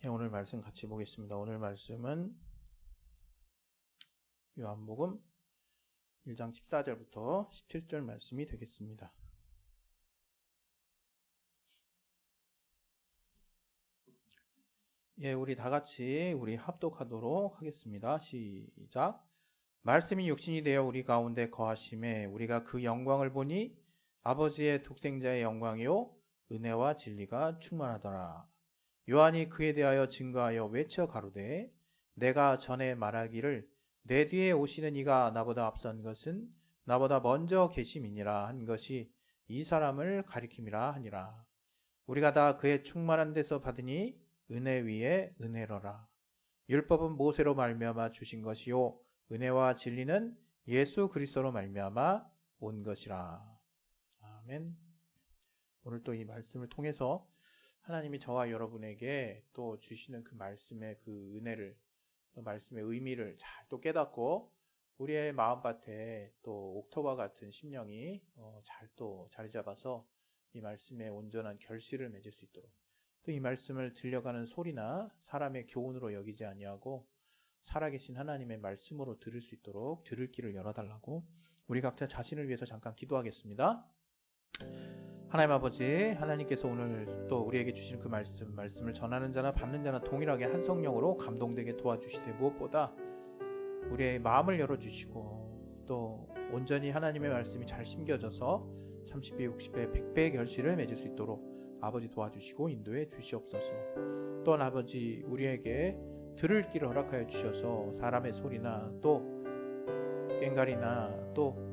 네, 오늘 말씀 같이 보겠습니다. 오늘 말씀은 요한복음 1장 14절부터 17절 말씀이 되겠습니다. 예, 우리 다 같이 합독하도록 하겠습니다. 시작. 말씀이 육신이 되어 우리 가운데 거하심에 우리가 그 영광을 보니 아버지의 독생자의 영광이요 은혜와 진리가 충만하더라. 요한이 그에 대하여 증거하여 외쳐 가로되 내가 전에 말하기를 내 뒤에 오시는 이가 나보다 앞선 것은 나보다 먼저 계심이니라 한 것이 이 사람을 가리킴이라 하니라. 우리가 다 그의 충만한 데서 받으니 은혜 위에 은혜로라. 율법은 모세로 말미암아 주신 것이요 은혜와 진리는 예수 그리스도로 말미암아 온 것이라. 아멘. 오늘 또 이 말씀을 통해서 하나님이 저와 여러분에게 또 주시는 그 말씀의 그 은혜를, 또 말씀의 의미를 잘 또 깨닫고 우리의 마음밭에 또 옥토바 같은 심령이 잘 또 자리 잡아서 이 말씀에 온전한 결실을 맺을 수 있도록, 또 이 말씀을 들려가는 소리나 사람의 교훈으로 여기지 아니하고 살아계신 하나님의 말씀으로 들을 수 있도록 들을 길을 열어달라고 우리 각자 자신을 위해서 잠깐 기도하겠습니다. 하나님 아버지, 하나님께서 오늘 또 우리에게 주신 그 말씀을 전하는 자나 받는 자나 동일하게 한 성령으로 감동되게 도와주시되 무엇보다 우리의 마음을 열어주시고 또 온전히 하나님의 말씀이 잘 심겨져서 30배, 60배, 100배의 결실을 맺을 수 있도록 아버지 도와주시고 인도해 주시옵소서. 또한 아버지, 우리에게 들을 길을 허락하여 주셔서 사람의 소리나 또 꽹가리나 또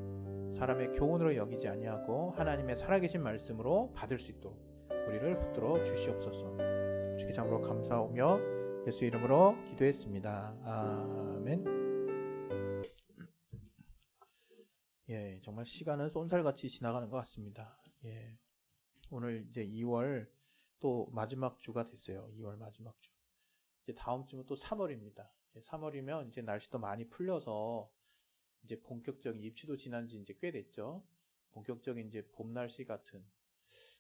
사람의 교훈으로 여기지 아니하고 하나님의 살아계신 말씀으로 받을 수 있도록 우리를 붙들어 주시옵소서. 주께 참으로 감사하며 예수 이름으로 기도했습니다. 아멘. 예, 정말 시간은 쏜살같이 지나가는 것 같습니다. 예, 오늘 이제 2월 또 마지막 주가 됐어요. 2월 마지막 주. 이제 다음 주면 또 3월입니다. 3월이면 이제 날씨도 많이 풀려서 이제 본격적인 입추도 지난 지 이제 꽤 됐죠. 본격적인 이제 봄 날씨 같은.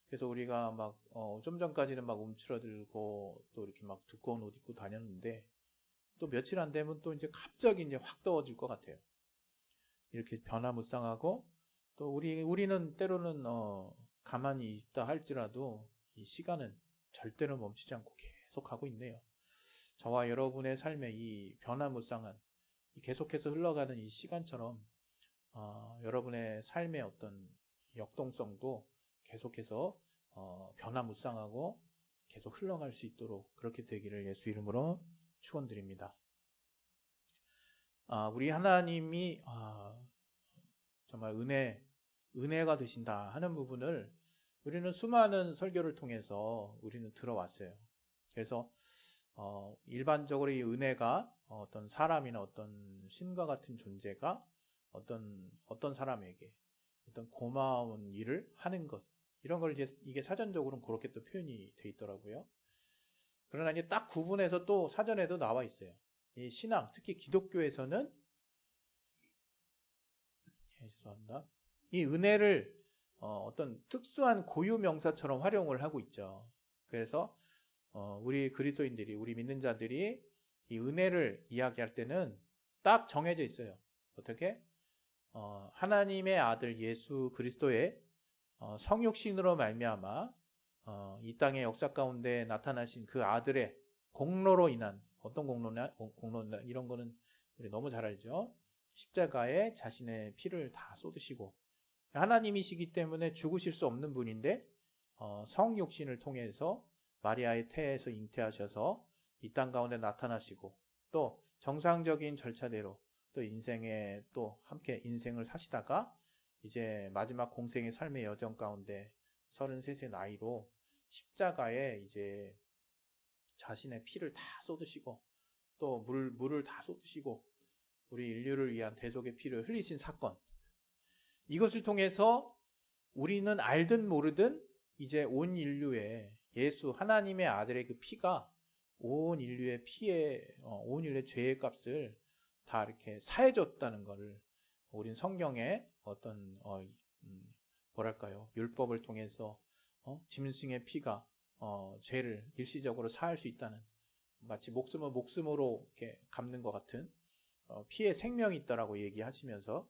그래서 우리가 막, 좀 전까지는 막 움츠러들고 또 이렇게 막 두꺼운 옷 입고 다녔는데 또 며칠 안 되면 또 이제 갑자기 이제 확 더워질 것 같아요. 이렇게 변화무쌍하고 또 우리는 때로는, 가만히 있다 할지라도 이 시간은 절대로 멈추지 않고 계속 가고 있네요. 저와 여러분의 삶의 이 변화무쌍한 계속해서 흘러가는 이 시간처럼 여러분의 삶의 어떤 역동성도 계속해서 변화무쌍하고 계속 흘러갈 수 있도록 그렇게 되기를 예수 이름으로 축원드립니다. 우리 하나님이 정말 은혜가 되신다 하는 부분을 우리는 수많은 설교를 통해서 우리는 들어왔어요. 그래서 일반적으로 이 은혜가 어떤 사람이나 어떤 신과 같은 존재가 어떤 사람에게 어떤 고마운 일을 하는 것, 이런 걸 이게 사전적으로는 그렇게 또 표현이 돼 있더라고요. 그러나 이제 딱 구분해서 또 사전에도 나와 있어요. 이 신앙, 특히 기독교에서는, 죄송합니다. 이 은혜를 어떤 특수한 고유 명사처럼 활용을 하고 있죠. 그래서 우리 그리스도인들이, 우리 믿는 자들이 이 은혜를 이야기할 때는 딱 정해져 있어요. 어떻게? 하나님의 아들 예수 그리스도의 성육신으로 말미암아 이 땅의 역사 가운데 나타나신 그 아들의 공로로 인한, 어떤 공로나 이런 거는 우리 너무 잘 알죠. 십자가에 자신의 피를 다 쏟으시고 하나님이시기 때문에 죽으실 수 없는 분인데 성육신을 통해서 마리아의 태에서 잉태하셔서 이 땅 가운데 나타나시고 또 정상적인 절차대로 또 인생에 또 함께 인생을 사시다가 이제 마지막 공생의 삶의 여정 가운데 33세 나이로 십자가에 이제 자신의 피를 다 쏟으시고 또 물을 다 쏟으시고 우리 인류를 위한 대속의 피를 흘리신 사건, 이것을 통해서 우리는 알든 모르든 이제 온 인류의 예수 하나님의 아들의 그 피가 온 인류의 온 인류의 죄의 값을 다 이렇게 사해줬다는 것을 우린 성경에 어떤 뭐랄까요, 율법을 통해서 짐승의 피가 죄를 일시적으로 사할 수 있다는 마치 목숨은 목숨으로 이렇게 갚는 것 같은 피에 생명이 있다라고 얘기하시면서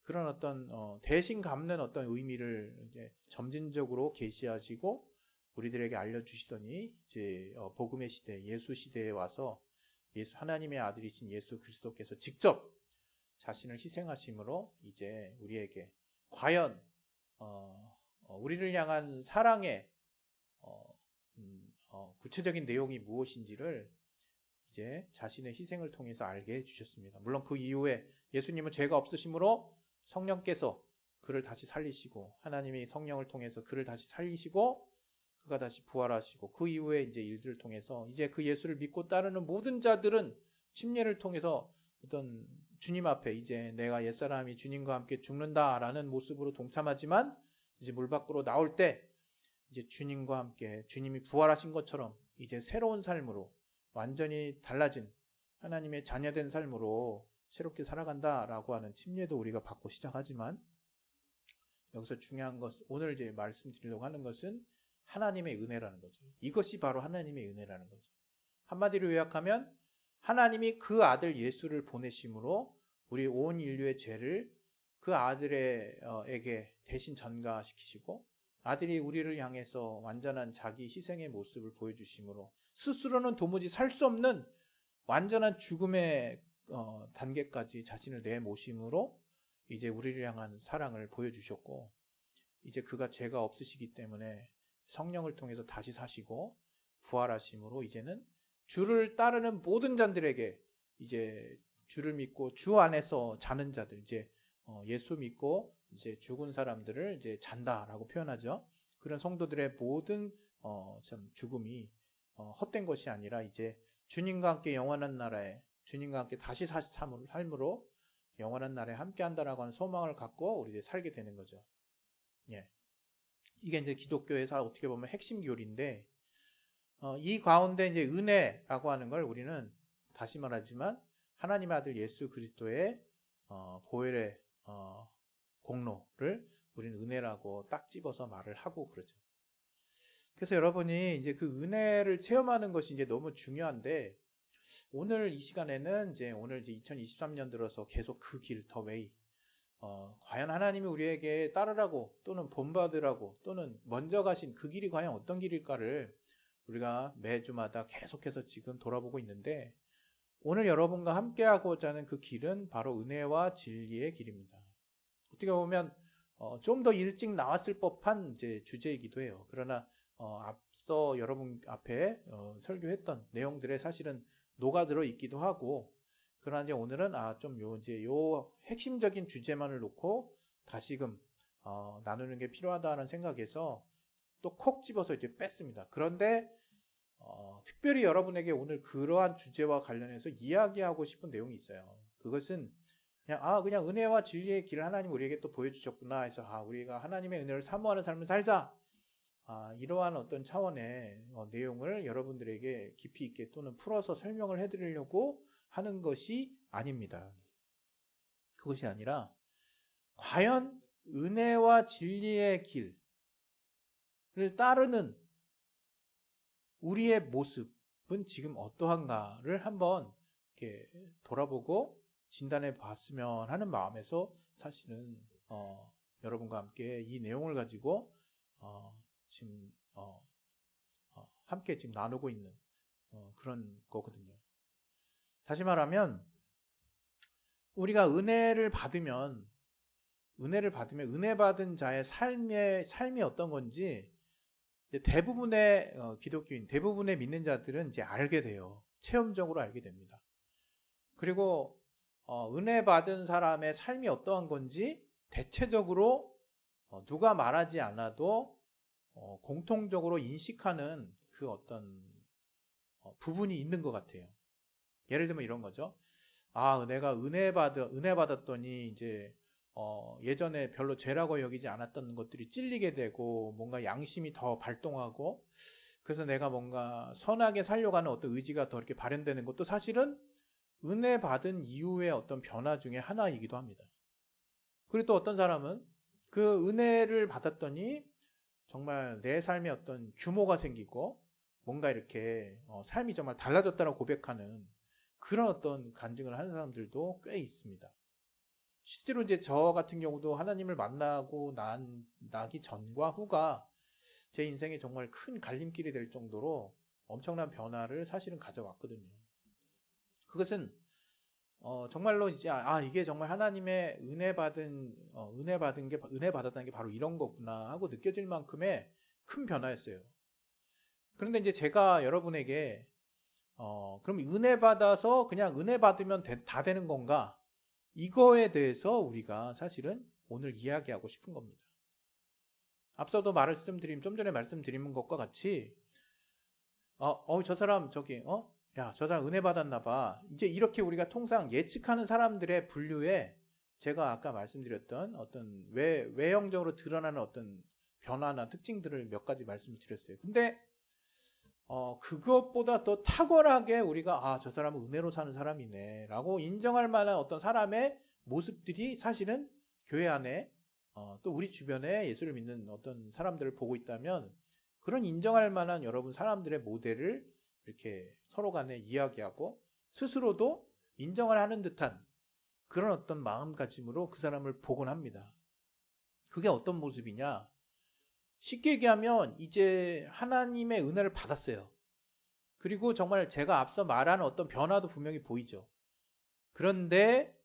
그런 어떤 대신 갚는 어떤 의미를 이제 점진적으로 계시하시고 우리들에게 알려주시더니 이제 복음의 시대, 예수 시대에 와서 예수 하나님의 아들이신 예수 그리스도께서 직접 자신을 희생하심으로 이제 우리에게 과연 우리를 향한 사랑의 구체적인 내용이 무엇인지를 이제 자신의 희생을 통해서 알게 해주셨습니다. 물론 그 이후에 예수님은 죄가 없으심으로 성령께서 그를 다시 살리시고 하나님이 성령을 통해서 그를 다시 살리시고 그가 다시 부활하시고 그 이후에 이제 일들을 통해서 이제 그 예수를 믿고 따르는 모든 자들은 침례를 통해서 어떤 주님 앞에 이제 내가 옛사람이 주님과 함께 죽는다라는 모습으로 동참하지만 이제 물 밖으로 나올 때 이제 주님과 함께 주님이 부활하신 것처럼 이제 새로운 삶으로 완전히 달라진 하나님의 자녀된 삶으로 새롭게 살아간다라고 하는 침례도 우리가 받고 시작하지만 여기서 중요한 것 오늘 이제 말씀드리려고 하는 것은 하나님의 은혜라는 거죠. 이것이 바로 하나님의 은혜라는 거죠. 한마디로 요약하면 하나님이 그 아들 예수를 보내심으로 우리 온 인류의 죄를 그 아들에게 대신 전가시키시고 아들이 우리를 향해서 완전한 자기 희생의 모습을 보여주심으로 스스로는 도무지 살 수 없는 완전한 죽음의 단계까지 자신을 내모심으로 이제 우리를 향한 사랑을 보여주셨고 이제 그가 죄가 없으시기 때문에 성령을 통해서 다시 사시고 부활하심으로 이제는 주를 따르는 모든 자들에게 이제 주를 믿고 주 안에서 자는 자들 이제 예수 믿고 이제 죽은 사람들을 이제 잔다라고 표현하죠. 그런 성도들의 모든 참 죽음이 헛된 것이 아니라 이제 주님과 함께 영원한 나라에 주님과 함께 다시 삶으로 영원한 나라에 함께 한다라고 하는 소망을 갖고 우리 이제 살게 되는 거죠. 예. 이게 이제 기독교에서 어떻게 보면 핵심 교리인데 이 가운데 이제 은혜라고 하는 걸 우리는 다시 말하지만 하나님의 아들 예수 그리스도의 보혈의 공로를 우리는 은혜라고 딱 집어서 말을 하고 그러죠. 그래서 여러분이 이제 그 은혜를 체험하는 것이 이제 너무 중요한데 오늘 이 시간에는 오늘 2023년 들어서 계속 그 길 더 웨이 과연 하나님이 우리에게 따르라고 또는 본받으라고 또는 먼저 가신 그 길이 과연 어떤 길일까를 우리가 매주마다 계속해서 지금 돌아보고 있는데 오늘 여러분과 함께하고자 하는 그 길은 바로 은혜와 진리의 길입니다. 어떻게 보면 좀 더 일찍 나왔을 법한 이제 주제이기도 해요. 그러나 앞서 여러분 앞에 설교했던 내용들에 사실은 녹아들어 있기도 하고 그러나 이제 오늘은 좀 요 핵심적인 주제만을 놓고 다시금 나누는 게 필요하다는 생각에서 또 콕 집어서 이제 뺐습니다. 그런데 특별히 여러분에게 오늘 그러한 주제와 관련해서 이야기하고 싶은 내용이 있어요. 그것은 그냥 은혜와 진리의 길을 하나님 우리에게 또 보여주셨구나 해서 우리가 하나님의 은혜를 사모하는 삶을 살자. 이러한 어떤 차원의 내용을 여러분들에게 깊이 있게 또는 풀어서 설명을 해드리려고 하는 것이 아닙니다. 그것이 아니라 과연 은혜와 진리의 길을 따르는 우리의 모습은 지금 어떠한가를 한번 이렇게 돌아보고 진단해 봤으면 하는 마음에서 사실은 여러분과 함께 이 내용을 가지고 지금 함께 지금 나누고 있는 그런 거거든요. 다시 말하면 우리가 은혜를 받으면 은혜 받은 자의 삶이 어떤 건지 대부분의 기독교인, 대부분의 믿는 자들은 이제 알게 돼요. 체험적으로 알게 됩니다. 그리고 은혜 받은 사람의 삶이 어떠한 건지 대체적으로 누가 말하지 않아도 공통적으로 인식하는 그 어떤 부분이 있는 것 같아요. 예를 들면 이런 거죠. 내가 은혜 받았더니 이제 예전에 별로 죄라고 여기지 않았던 것들이 찔리게 되고 뭔가 양심이 더 발동하고 그래서 내가 뭔가 선하게 살려고 하는 어떤 의지가 더 이렇게 발현되는 것도 사실은 은혜 받은 이후의 어떤 변화 중에 하나이기도 합니다. 그리고 또 어떤 사람은 그 은혜를 받았더니 정말 내 삶에 어떤 규모가 생기고 뭔가 이렇게 삶이 정말 달라졌다고 고백하는 그런 어떤 간증을 하는 사람들도 꽤 있습니다. 실제로 이제 저 같은 경우도 하나님을 만나고 나기 전과 후가 제 인생에 정말 큰 갈림길이 될 정도로 엄청난 변화를 사실은 가져왔거든요. 그것은 정말로 이제 이게 정말 하나님의 은혜 받았다는 게 바로 이런 거구나 하고 느껴질 만큼의 큰 변화였어요. 그런데 이제 제가 여러분에게 그럼 은혜 받아서 그냥 은혜 받으면 다 되는 건가? 이거에 대해서 우리가 사실은 오늘 이야기하고 싶은 겁니다. 앞서도 좀 전에 말씀드린 것과 같이 저 사람 저 사람 은혜 받았나 봐. 이제 이렇게 우리가 통상 예측하는 사람들의 분류에 제가 아까 말씀드렸던 어떤 외형적으로 드러나는 어떤 변화나 특징들을 몇 가지 말씀을 드렸어요. 근데 그것보다 더 탁월하게 우리가 저 사람은 은혜로 사는 사람이네 라고 인정할 만한 어떤 사람의 모습들이 사실은 교회 안에 또 우리 주변에 예수를 믿는 어떤 사람들을 보고 있다면 그런 인정할 만한 여러분 사람들의 모델을 이렇게 서로 간에 이야기하고 스스로도 인정을 하는 듯한 그런 어떤 마음가짐으로 그 사람을 보곤 합니다. 그게 어떤 모습이냐? 쉽게 얘기하면 이제 하나님의 은혜를 받았어요. 그리고 정말 제가 앞서 말한 어떤 변화도 분명히 보이죠. 그런데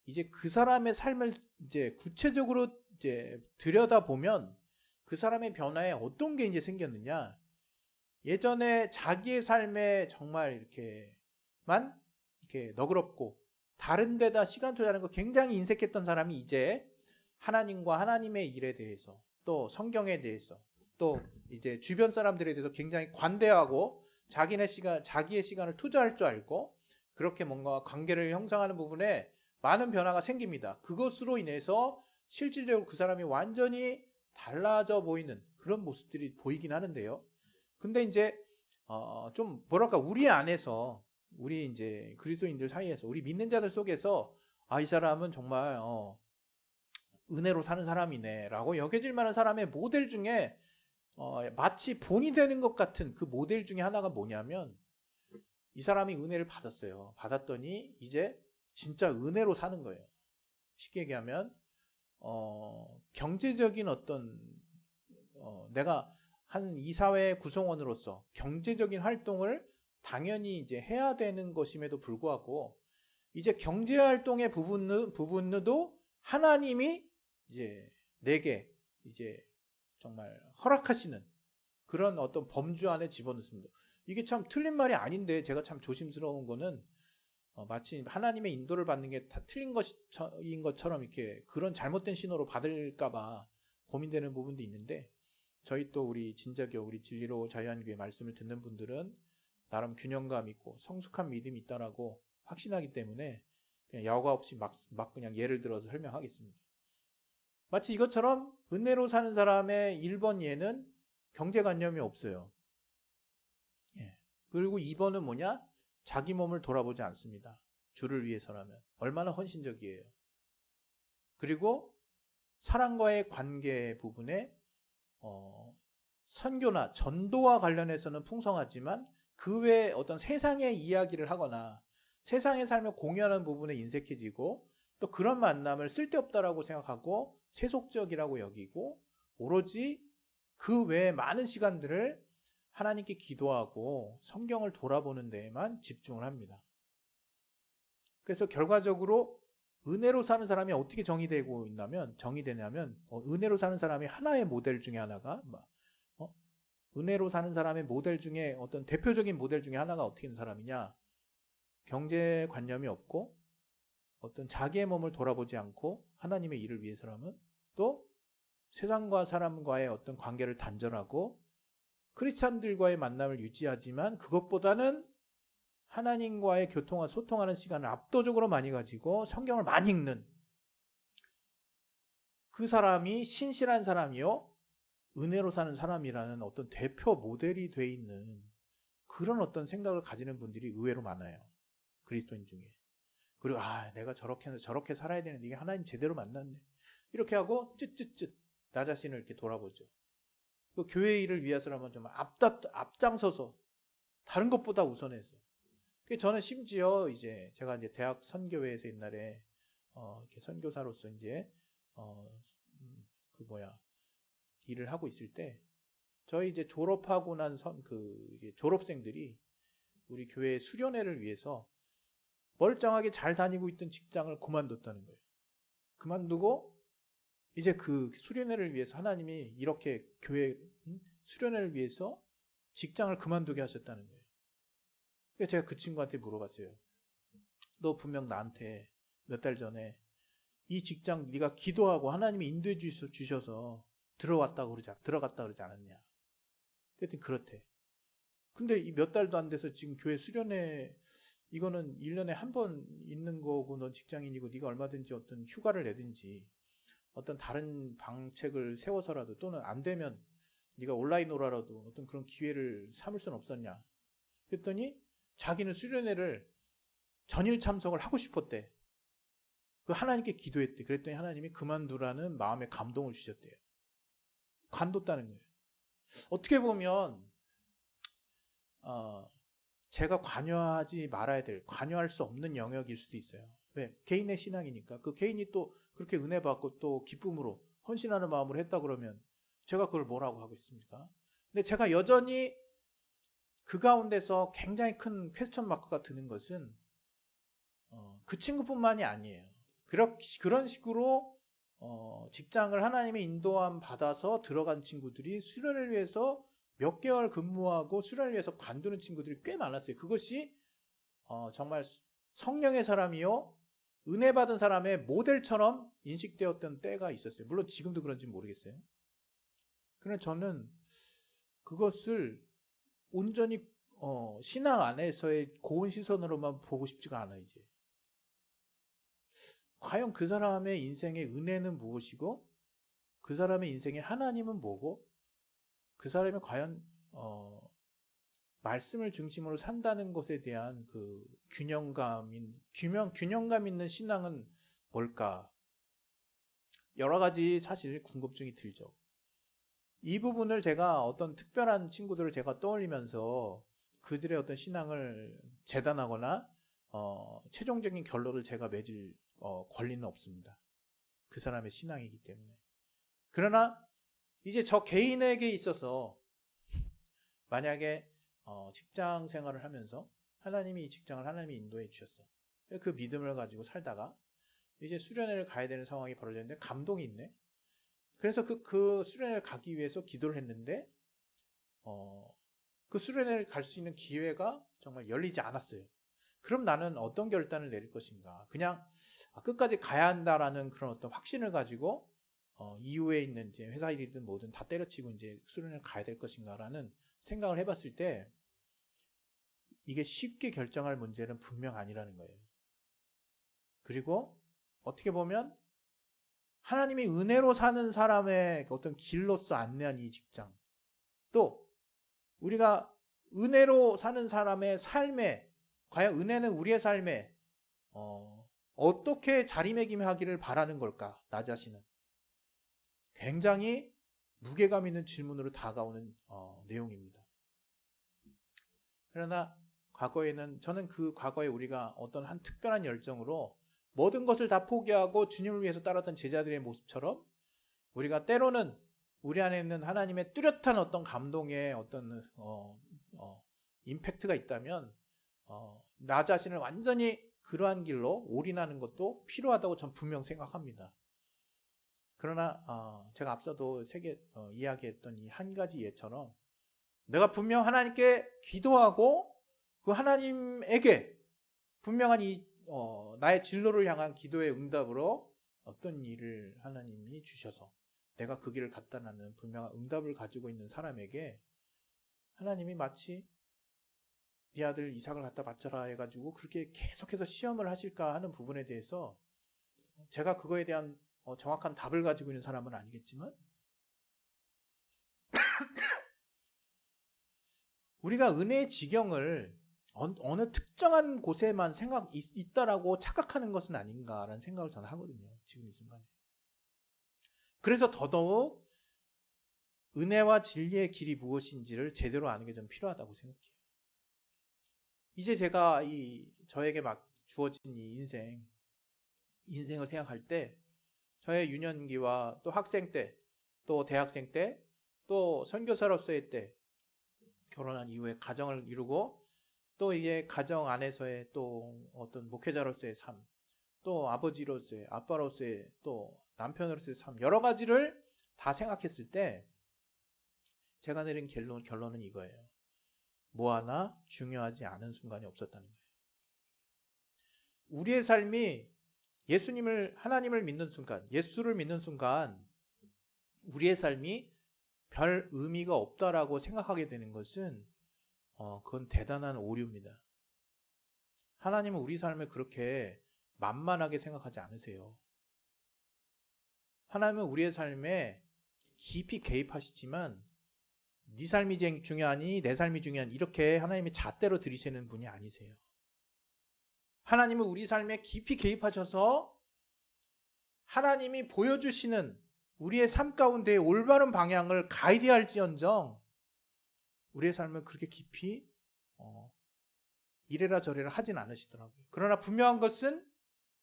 이제 그 사람의 삶을 이제 구체적으로 이제 들여다보면 그 사람의 변화에 어떤 게 이제 생겼느냐? 예전에 자기의 삶에 정말 이렇게만 이렇게 너그럽고 다른 데다 시간 투자하는 거 굉장히 인색했던 사람이 이제 하나님과 하나님의 일에 대해서 또 성경에 대해서 또 이제 주변 사람들에 대해서 굉장히 관대하고 자기의 시간을 투자할 줄 알고 그렇게 뭔가 관계를 형성하는 부분에 많은 변화가 생깁니다. 그것으로 인해서 실질적으로 그 사람이 완전히 달라져 보이는 그런 모습들이 보이긴 하는데요. 근데 이제 좀 뭐랄까 우리 안에서 우리 이제 그리스도인들 사이에서 우리 믿는 자들 속에서 이 사람은 정말 은혜로 사는 사람이네라고 여겨질 만한 사람의 모델 중에 마치 본이 되는 것 같은 그 모델 중에 하나가 뭐냐면 이 사람이 은혜를 받았어요. 받았더니 이제 진짜 은혜로 사는 거예요. 쉽게 얘기하면 경제적인 어떤 내가 한 이사회 구성원으로서 경제적인 활동을 당연히 이제 해야 되는 것임에도 불구하고 이제 경제 활동의 부분도 하나님이 이제 내게 이제 정말 허락하시는 그런 어떤 범주 안에 집어넣습니다. 이게 참 틀린 말이 아닌데 제가 참 조심스러운 거는 마치 하나님의 인도를 받는 게 다 틀린 것인 것처럼 이렇게 그런 잘못된 신호로 받을까봐 고민되는 부분도 있는데 저희 또 우리 진자교 우리 진리로 자유한교회 말씀을 듣는 분들은 나름 균형감 있고 성숙한 믿음이 있다라고 확신하기 때문에 그냥 야과 없이 막 그냥 예를 들어서 설명하겠습니다. 마치 이것처럼 은혜로 사는 사람의 1번 예는 경제관념이 없어요. 예. 그리고 2번은 뭐냐? 자기 몸을 돌아보지 않습니다. 주를 위해서라면. 얼마나 헌신적이에요. 그리고 사랑과의 관계 부분에 선교나 전도와 관련해서는 풍성하지만 그 외에 어떤 세상의 이야기를 하거나 세상의 삶을 공유하는 부분에 인색해지고 또 그런 만남을 쓸데없다라고 생각하고 세속적이라고 여기고 오로지 그 외에 많은 시간들을 하나님께 기도하고 성경을 돌아보는 데에만 집중을 합니다. 그래서 결과적으로 은혜로 사는 사람이 어떻게 정의되냐면 은혜로 사는 사람이 하나의 모델 중에 하나가 은혜로 사는 사람의 모델 중에 어떤 대표적인 모델 중에 하나가 어떻게 있는 사람이냐? 경제관념이 없고 어떤 자기의 몸을 돌아보지 않고 하나님의 일을 위해서라면 또 세상과 사람과의 어떤 관계를 단절하고 크리스찬들과의 만남을 유지하지만 그것보다는 하나님과의 소통하는 시간을 압도적으로 많이 가지고 성경을 많이 읽는 그 사람이 신실한 사람이요 은혜로 사는 사람이라는 어떤 대표 모델이 돼 있는 그런 어떤 생각을 가지는 분들이 의외로 많아요. 그리스도인 중에. 그리고 내가 저렇게 살아야 되는데 이게 하나님 제대로 만났네. 이렇게 하고 쯧쯧쯧 나 자신을 이렇게 돌아보죠. 그 교회 일을 위해서라면 좀 앞장서서 다른 것보다 우선해서. 저는 심지어 이제 제가 이제 대학 선교회에서 옛날에 이렇게 선교사로서 이제 어, 그 뭐야 일을 하고 있을 때 저희 이제 졸업하고 난 이게 졸업생들이 우리 교회 수련회를 위해서 멀쩡하게 잘 다니고 있던 직장을 그만뒀다는 거예요. 그만두고 이제 그 수련회를 위해서 하나님이 이렇게 교회 수련회를 위해서 직장을 그만두게 하셨다는 거예요. 그래서 제가 그 친구한테 물어봤어요. 너 분명 나한테 몇 달 전에 이 직장 네가 기도하고 하나님이 인도해 주셔서 들어갔다 그러지 않았냐? 그랬더니 그렇대. 근데 이 몇 달도 안 돼서 지금 교회 수련회 이거는 1년에 한 번 있는 거고 넌 직장인이고 네가 얼마든지 어떤 휴가를 내든지 어떤 다른 방책을 세워서라도 또는 안 되면 네가 온라인으로라도 어떤 그런 기회를 삼을 수는 없었냐? 그랬더니 자기는 수련회를 전일 참석을 하고 싶었대. 그 하나님께 기도했대. 그랬더니 하나님이 그만두라는 마음의 감동을 주셨대요. 관뒀다는 거예요. 어떻게 보면 제가 관여할 수 없는 영역일 수도 있어요. 왜? 개인의 신앙이니까. 그 개인이 또 그렇게 은혜 받고 또 기쁨으로 헌신하는 마음으로 했다 그러면 제가 그걸 뭐라고 하겠습니까? 근데 제가 여전히 그 가운데서 굉장히 큰 퀘스천 마크가 드는 것은 그 친구뿐만이 아니에요. 그런 식으로 직장을 하나님의 인도함 받아서 들어간 친구들이 수련을 위해서 몇 개월 근무하고 수련을 위해서 관두는 친구들이 꽤 많았어요. 그것이 정말 성령의 사람이요 은혜 받은 사람의 모델처럼 인식되었던 때가 있었어요. 물론 지금도 그런지 모르겠어요. 그러나 저는 그것을 온전히 신앙 안에서의 고운 시선으로만 보고 싶지가 않아요. 이제 과연 그 사람의 인생의 은혜는 무엇이고 그 사람의 인생의 하나님은 뭐고 그 사람이 과연 말씀을 중심으로 산다는 것에 대한 그 균형감 있는 신앙은 뭘까? 여러 가지 사실 궁금증이 들죠. 이 부분을 제가 어떤 특별한 친구들을 제가 떠올리면서 그들의 어떤 신앙을 재단하거나 최종적인 결론을 제가 맺을 권리는 없습니다. 그 사람의 신앙이기 때문에. 그러나 이제 저 개인에게 있어서 만약에 직장 생활을 하면서 하나님이 이 직장을 하나님이 인도해 주셨어. 그 믿음을 가지고 살다가 이제 수련회를 가야 되는 상황이 벌어졌는데 감동이 있네. 그래서 그 수련회를 가기 위해서 기도를 했는데 그 수련회를 갈 수 있는 기회가 정말 열리지 않았어요. 그럼 나는 어떤 결단을 내릴 것인가? 그냥 끝까지 가야 한다라는 그런 어떤 확신을 가지고 이후에 있는 이제 회사 일이든 뭐든 다 때려치고 이제 수련회를 가야 될 것인가라는 생각을 해봤을 때 이게 쉽게 결정할 문제는 분명 아니라는 거예요. 그리고 어떻게 보면 하나님이 은혜로 사는 사람의 어떤 길로서 안내한 이 직장, 또 우리가 은혜로 사는 사람의 삶에 과연 은혜는 우리의 삶에 어떻게 자리매김하기를 바라는 걸까? 나 자신은 굉장히 무게감 있는 질문으로 다가오는 내용입니다. 그러나 저는 그 과거에 우리가 어떤 한 특별한 열정으로 모든 것을 다 포기하고 주님을 위해서 따랐던 제자들의 모습처럼 우리가 때로는 우리 안에 있는 하나님의 뚜렷한 어떤 감동의 어떤 임팩트가 있다면 나 자신을 완전히 그러한 길로 올인하는 것도 필요하다고 전 분명 생각합니다. 그러나 제가 앞서도 이야기했던 이 한 가지 예처럼 내가 분명 하나님께 기도하고 그 하나님에게 분명한 나의 진로를 향한 기도의 응답으로 어떤 일을 하나님이 주셔서 내가 그 길을 갔다는 분명한 응답을 가지고 있는 사람에게 하나님이 마치 네 아들 이삭을 갖다 바쳐라 해가지고 그렇게 계속해서 시험을 하실까 하는 부분에 대해서 제가 그거에 대한 정확한 답을 가지고 있는 사람은 아니겠지만 우리가 은혜의 지경을 어느 특정한 곳에만 있다라고 착각하는 것은 아닌가라는 생각을 저는 하거든요. 지금 이 순간에. 그래서 더더욱 은혜와 진리의 길이 무엇인지를 제대로 아는 게 좀 필요하다고 생각해요. 이제 제가 저에게 막 주어진 이 인생을 생각할 때 저의 유년기와 또 학생 때, 또 대학생 때, 또 선교사로서의 때, 결혼한 이후에 가정을 이루고 또 이게 가정 안에서의 또 어떤 목회자로서의 삶, 또 아버지로서의, 아빠로서의, 또 남편으로서의 삶, 여러 가지를 다 생각했을 때 제가 내린 결론은 이거예요. 뭐 하나 중요하지 않은 순간이 없었다는 거예요. 우리의 삶이 하나님을 믿는 순간, 예수를 믿는 순간 우리의 삶이 별 의미가 없다라고 생각하게 되는 것은 그건 대단한 오류입니다. 하나님은 우리 삶을 그렇게 만만하게 생각하지 않으세요. 하나님은 우리의 삶에 깊이 개입하시지만 네 삶이 중요하니 내 삶이 중요하니 이렇게 하나님이 잣대로 들이시는 분이 아니세요. 하나님은 우리 삶에 깊이 개입하셔서 하나님이 보여주시는 우리의 삶 가운데의 올바른 방향을 가이드할지언정 우리의 삶을 그렇게 깊이 이래라 저래라 하진 않으시더라고요. 그러나 분명한 것은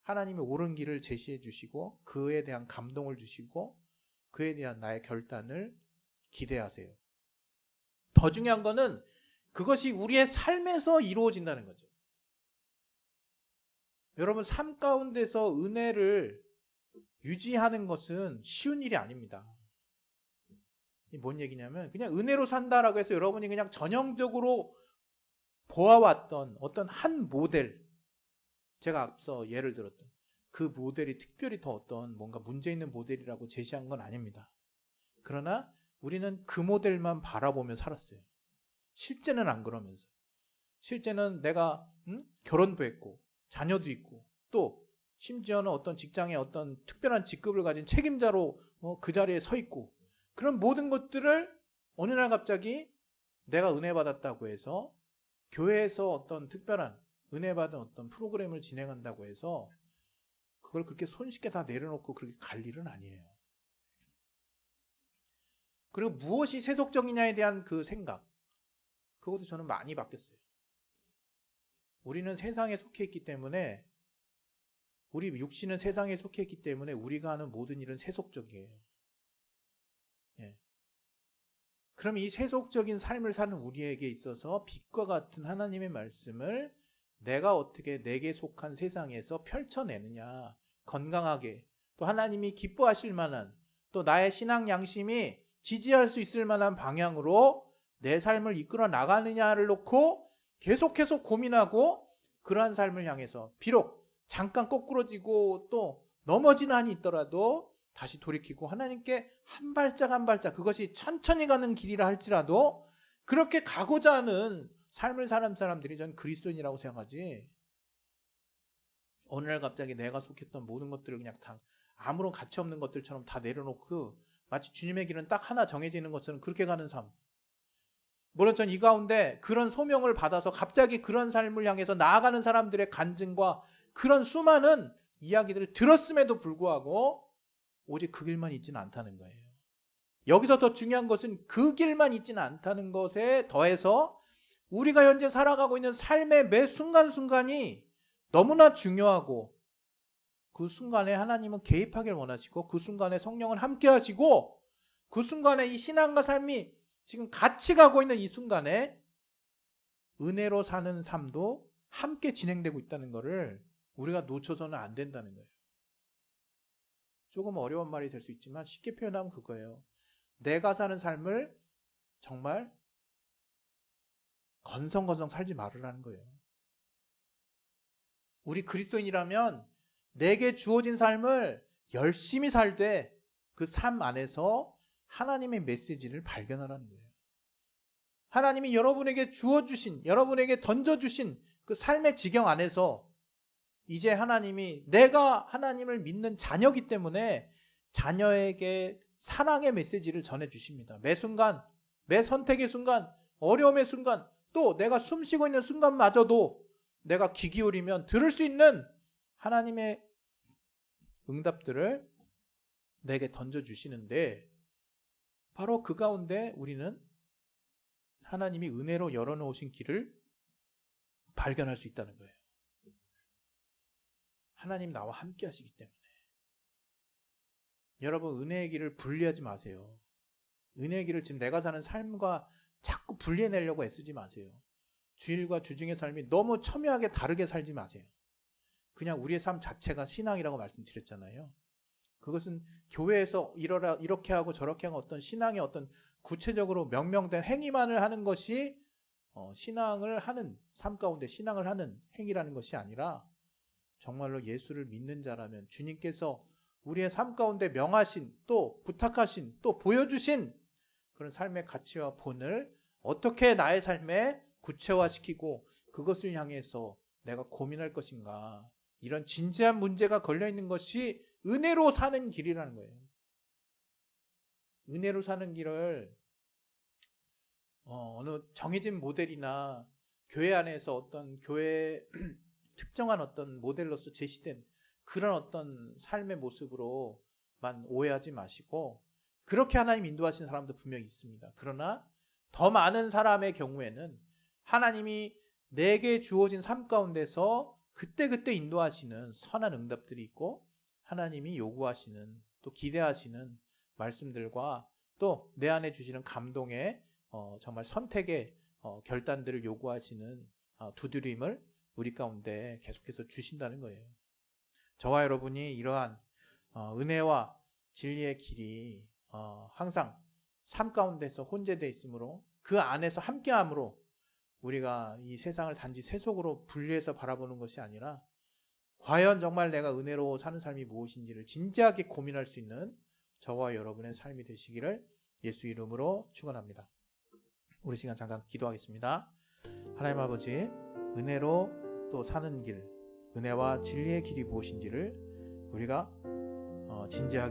하나님이 옳은 길을 제시해 주시고 그에 대한 감동을 주시고 그에 대한 나의 결단을 기대하세요. 더 중요한 것은 그것이 우리의 삶에서 이루어진다는 거죠. 여러분 삶 가운데서 은혜를 유지하는 것은 쉬운 일이 아닙니다. 뭔 얘기냐면 그냥 은혜로 산다라고 해서 여러분이 그냥 전형적으로 보아왔던 어떤 한 모델, 제가 앞서 예를 들었던 그 모델이 특별히 더 어떤 뭔가 문제 있는 모델이라고 제시한 건 아닙니다. 그러나 우리는 그 모델만 바라보며 살았어요. 실제는 안 그러면서. 실제는 내가 결혼도 했고 자녀도 있고 또 심지어는 어떤 직장에 어떤 특별한 직급을 가진 책임자로 그 자리에 서 있고 그런 모든 것들을 어느 날 갑자기 내가 은혜 받았다고 해서 교회에서 어떤 특별한 은혜 받은 어떤 프로그램을 진행한다고 해서 그걸 그렇게 손쉽게 다 내려놓고 그렇게 갈 일은 아니에요. 그리고 무엇이 세속적이냐에 대한 그 생각, 그것도 저는 많이 바뀌었어요. 우리는 세상에 속해 있기 때문에 우리 육신은 세상에 속해 있기 때문에 우리가 하는 모든 일은 세속적이에요. 예. 그럼 이 세속적인 삶을 사는 우리에게 있어서 빛과 같은 하나님의 말씀을 내가 어떻게 내게 속한 세상에서 펼쳐내느냐, 건강하게 또 하나님이 기뻐하실 만한 또 나의 신앙 양심이 지지할 수 있을 만한 방향으로 내 삶을 이끌어 나가느냐를 놓고 계속해서 고민하고 그러한 삶을 향해서 비록 잠깐 거꾸러지고 또 넘어지는 한이 있더라도 다시 돌이키고 하나님께 한 발짝 한 발짝 그것이 천천히 가는 길이라 할지라도 그렇게 가고자 하는 삶을 사는 사람들이 전 그리스도인이라고 생각하지. 어느 날 갑자기 내가 속했던 모든 것들을 그냥 다 아무런 가치 없는 것들처럼 다 내려놓고 마치 주님의 길은 딱 하나 정해져 있는 것처럼 그렇게 가는 삶. 물론 전 이 가운데 그런 소명을 받아서 갑자기 그런 삶을 향해서 나아가는 사람들의 간증과 그런 수많은 이야기들을 들었음에도 불구하고 오직 그 길만 있지는 않다는 거예요. 여기서 더 중요한 것은 그 길만 있지는 않다는 것에 더해서 우리가 현재 살아가고 있는 삶의 매 순간순간이 너무나 중요하고 그 순간에 하나님은 개입하길 원하시고 그 순간에 성령을 함께 하시고 그 순간에 이 신앙과 삶이 지금 같이 가고 있는 이 순간에 은혜로 사는 삶도 함께 진행되고 있다는 것을 우리가 놓쳐서는 안 된다는 거예요. 조금 어려운 말이 될 수 있지만 쉽게 표현하면 그거예요. 내가 사는 삶을 정말 건성건성 살지 말으라는 거예요. 우리 그리스도인이라면 내게 주어진 삶을 열심히 살되 그 삶 안에서 하나님의 메시지를 발견하라는 거예요. 하나님이 여러분에게 주어주신, 여러분에게 던져주신 그 삶의 지경 안에서 이제 하나님이 내가 하나님을 믿는 자녀이기 때문에 자녀에게 사랑의 메시지를 전해주십니다. 매 순간, 매 선택의 순간, 어려움의 순간, 또 내가 숨쉬고 있는 순간마저도 내가 귀 기울이면 들을 수 있는 하나님의 응답들을 내게 던져주시는데 바로 그 가운데 우리는 하나님이 은혜로 열어놓으신 길을 발견할 수 있다는 거예요. 하나님 나와 함께 하시기 때문에. 여러분, 은혜의 길을 분리하지 마세요. 은혜의 길을 지금 내가 사는 삶과 자꾸 분리해내려고 애쓰지 마세요. 주일과 주중의 삶이 너무 첨예하게 다르게 살지 마세요. 그냥 우리의 삶 자체가 신앙이라고 말씀드렸잖아요. 그것은 교회에서 이렇게 하고 저렇게 하고 어떤 신앙의 어떤 구체적으로 명명된 행위만을 하는 것이 신앙을 하는, 삶 가운데 신앙을 하는 행위라는 것이 아니라 정말로 예수를 믿는 자라면 주님께서 우리의 삶 가운데 명하신, 또 부탁하신, 또 보여주신 그런 삶의 가치와 본을 어떻게 나의 삶에 구체화시키고 그것을 향해서 내가 고민할 것인가, 이런 진지한 문제가 걸려있는 것이 은혜로 사는 길이라는 거예요. 은혜로 사는 길을 어느 정해진 모델이나 교회 안에서 어떤 교회 특정한 어떤 모델로서 제시된 그런 어떤 삶의 모습으로만 오해하지 마시고, 그렇게 하나님 인도하시는 사람도 분명히 있습니다. 그러나 더 많은 사람의 경우에는 하나님이 내게 주어진 삶 가운데서 그때그때 인도하시는 선한 응답들이 있고, 하나님이 요구하시는, 또 기대하시는 말씀들과 또 내 안에 주시는 감동의 정말 선택의 결단들을 요구하시는 두드림을 우리 가운데 계속해서 주신다는 거예요. 저와 여러분이 이러한 은혜와 진리의 길이 항상 삶 가운데서 혼재되어 있으므로, 그 안에서 함께함으로 우리가 이 세상을 단지 세속으로 분리해서 바라보는 것이 아니라 과연 정말 내가 은혜로 사는 삶이 무엇인지를 진지하게 고민할 수 있는 저와 여러분의 삶이 되시기를 예수 이름으로 축원합니다. 우리 시간 잠깐 기도하겠습니다. 하나님 아버지, 은혜로 또 사는 길, 은혜와 진리의 길이 무엇인지를 우리가 진지하게